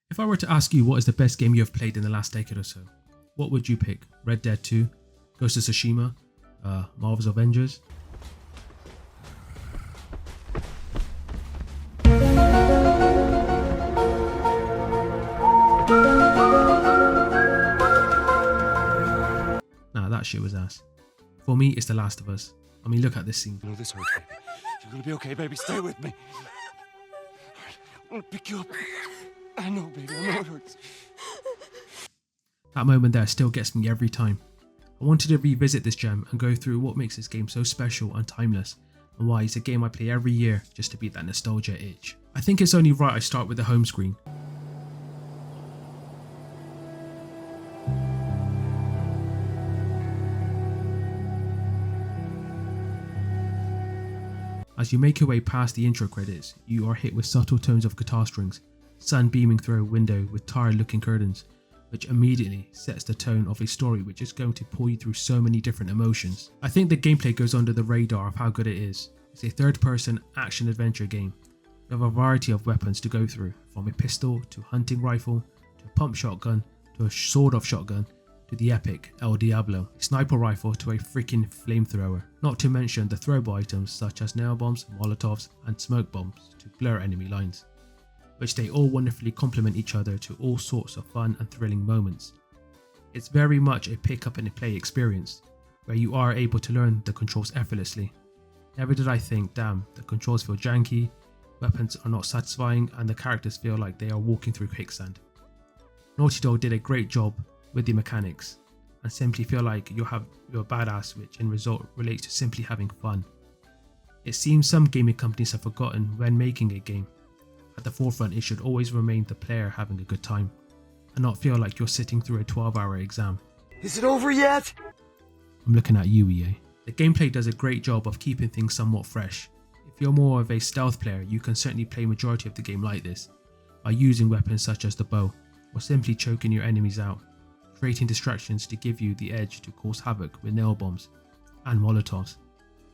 If I were to ask you what is the best game you have played in the last decade or so, what would you pick? Red Dead 2, Ghost of Tsushima, Marvel's Avengers? Nah, that shit was ass. For me, it's The Last of Us. I mean, look at this scene. I know this hurts, baby. You're gonna be okay, baby. Stay with me. I'm gonna pick you up. I know, baby. I know it hurts. That moment there still gets me every time. I wanted to revisit this gem and go through what makes this game so special and timeless, and why it's a game I play every year just to beat that nostalgia itch. I think it's only right I start with the home screen. As you make your way past the intro credits, you are hit with subtle tones of guitar strings, sun beaming through a window with tired looking curtains, which immediately sets the tone of a story which is going to pull you through so many different emotions. I think the gameplay goes under the radar of how good it is. It's a third person action adventure game. You have a variety of weapons to go through, from a pistol to hunting rifle, to a pump shotgun, to a sawed-off shotgun, to the epic El Diablo, a sniper rifle to a freaking flamethrower. Not to mention the throwable items such as nail bombs, molotovs and smoke bombs to blur enemy lines, which they all wonderfully complement each other to all sorts of fun and thrilling moments. It's very much a pick up and a play experience, where you are able to learn the controls effortlessly. Never did I think, damn, the controls feel janky, weapons are not satisfying and the characters feel like they are walking through quicksand. Naughty Dog did a great job with the mechanics, and simply feel like you're a badass, which in result relates to simply having fun. It seems some gaming companies have forgotten when making a game. At the forefront, it should always remain the player having a good time, and not feel like you're sitting through a 12-hour exam. Is it over yet? I'm looking at you, EA. The gameplay does a great job of keeping things somewhat fresh. If you're more of a stealth player, you can certainly play majority of the game like this, by using weapons such as the bow, or simply choking your enemies out, creating distractions to give you the edge to cause havoc with nail bombs and molotovs.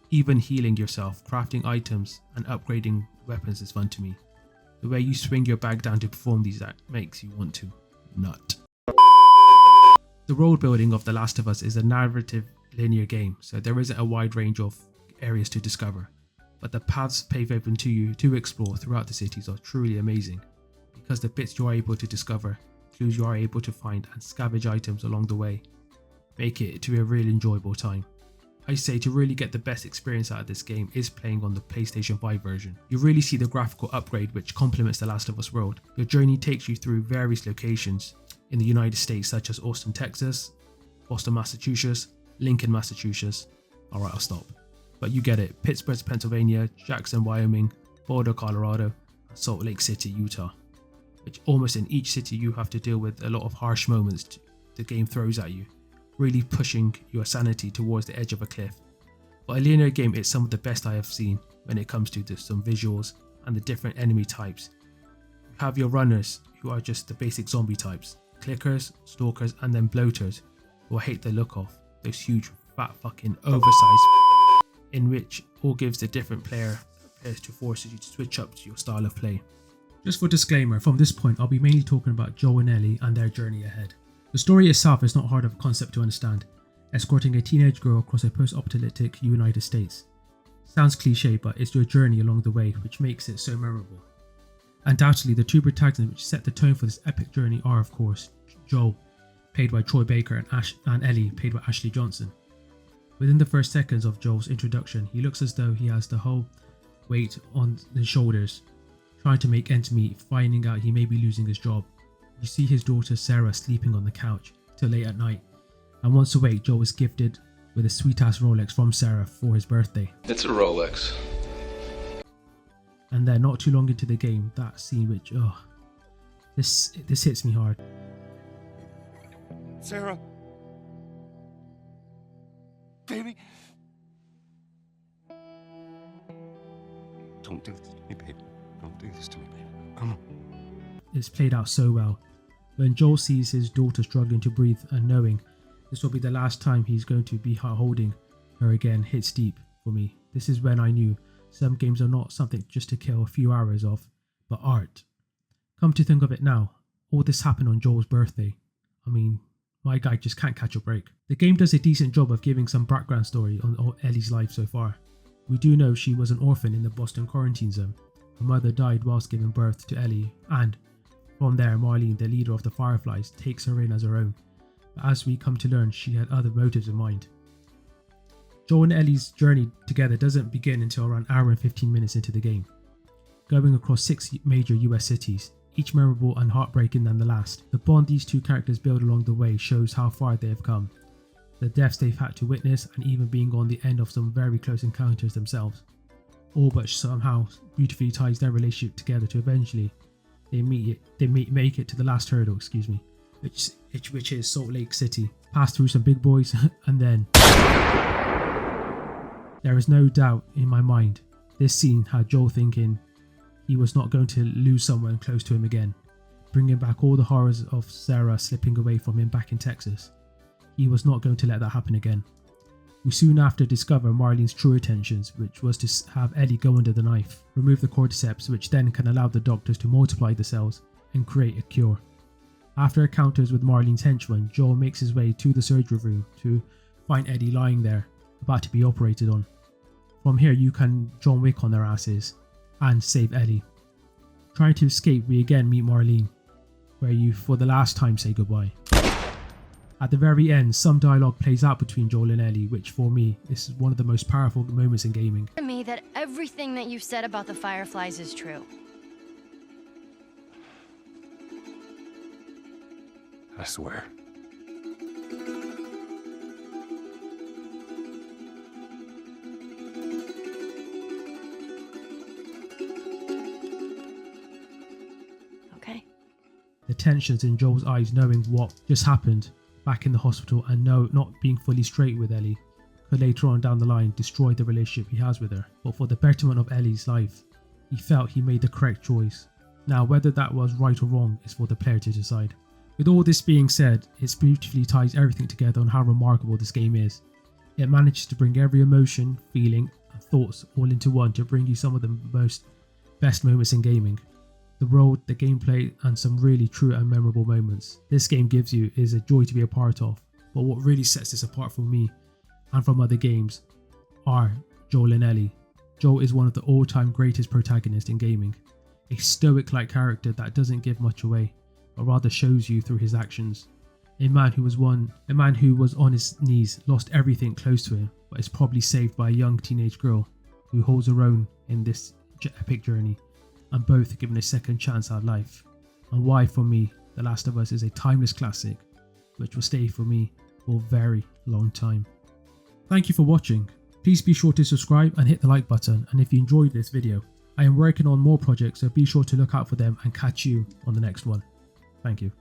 Even healing yourself, crafting items and upgrading weapons is fun to me. The way you swing your bag down to perform these acts makes you want to nut. The world building of The Last of Us is a narrative linear game, so there isn't a wide range of areas to discover, but the paths paved open to you to explore throughout the cities are truly amazing, because the bits you are able to discover, clues you are able to find and scavenge items along the way, make it to a really enjoyable time. I say to really get the best experience out of this game is playing on the PlayStation 5 version. You really see the graphical upgrade which complements The Last of Us world. Your journey takes you through various locations in the United States such as Austin, Texas, Boston, Massachusetts, Lincoln, Massachusetts. Alright, I'll stop. But you get it. Pittsburgh, Pennsylvania, Jackson, Wyoming, Boulder, Colorado, and Salt Lake City, Utah. Which almost in each city you have to deal with a lot of harsh moments the game throws at you, really pushing your sanity towards the edge of a cliff. But a linear game is some of the best I have seen when it comes to some visuals and the different enemy types. You have your runners, who are just the basic zombie types, clickers, stalkers and then bloaters, who I hate the look of, those huge fat fucking oversized, in which all gives the different players to force you to switch up to your style of play. Just for disclaimer, from this point I'll be mainly talking about Joel and Ellie and their journey ahead. The story itself is not hard of a concept to understand, escorting a teenage girl across a post-apocalyptic United States. Sounds cliche, but it's your journey along the way which makes it so memorable. Undoubtedly, the two protagonists which set the tone for this epic journey are of course Joel, played by Troy Baker, and Ellie, played by Ashley Johnson. Within the first seconds of Joel's introduction, he looks as though he has the whole weight on his shoulders, trying to make ends meet, finding out he may be losing his job. You see his daughter Sarah sleeping on the couch till late at night, and once awake, Joel is gifted with a sweet-ass Rolex from Sarah for his birthday. It's a Rolex. And then not too long into the game, that scene which, this hits me hard. Sarah? Baby? Don't do this to me, baby. Don't do this to me, baby. Come on. It's played out so well. When Joel sees his daughter struggling to breathe and knowing this will be the last time he's going to be holding her again hits deep for me. This is when I knew some games are not something just to kill a few hours of, but art. Come to think of it now, All this happened on Joel's birthday. I mean, my guy just can't catch a break. The game does a decent job of giving some background story on Ellie's life so far. We do know she was an orphan in the Boston quarantine zone. Her mother died whilst giving birth to Ellie, and from there Marlene, the leader of the Fireflies, takes her in as her own. But as we come to learn, she had other motives in mind. Joel and Ellie's journey together doesn't begin until around an hour and 15 minutes into the game, going across 6 major US cities, each memorable and heartbreaking than the last. The bond these two characters build along the way shows how far they have come, the deaths they've had to witness, and even being on the end of some very close encounters themselves. All but somehow beautifully ties their relationship together to eventually they make it to the last hurdle, which is Salt Lake City. Pass through some big boys and then there is no doubt in my mind this scene had Joel thinking he was not going to lose someone close to him again, bringing back all the horrors of Sarah slipping away from him back in Texas. He was not going to let that happen again. We soon after discover Marlene's true intentions, which was to have Ellie go under the knife, remove the cordyceps, which then can allow the doctors to multiply the cells and create a cure. After encounters with Marlene's henchmen, Joel makes his way to the surgery room to find Ellie lying there, about to be operated on. From here you can John Wick on their asses and save Ellie. Trying to escape, we again meet Marlene, where you for the last time say goodbye. At the very end, some dialogue plays out between Joel and Ellie, which for me is one of the most powerful moments in gaming. To me that everything that you've said about the Fireflies is true. I swear. Okay. The tensions in Joel's eyes knowing what just happened back in the hospital and not being fully straight with Ellie could later on down the line destroy the relationship he has with her. But for the betterment of Ellie's life, he felt he made the correct choice. Now, whether that was right or wrong is for the player to decide. With all this being said, it beautifully ties everything together on how remarkable this game is. It manages to bring every emotion, feeling and thoughts all into one to bring you some of the best moments in gaming. The world, the gameplay, and some really true and memorable moments this game gives you is a joy to be a part of. But what really sets this apart from me and from other games are Joel and Ellie. Joel is one of the all-time greatest protagonists in gaming, a stoic-like character that doesn't give much away, but rather shows you through his actions. A man who was on his knees, lost everything close to him, but is probably saved by a young teenage girl who holds her own in this epic journey, and both given a second chance at life. And why, for me, The Last of Us is a timeless classic, which will stay for me for a very long time. Thank you for watching. Please be sure to subscribe and hit the like button, and if you enjoyed this video, I am working on more projects, so be sure to look out for them and catch you on the next one. Thank you.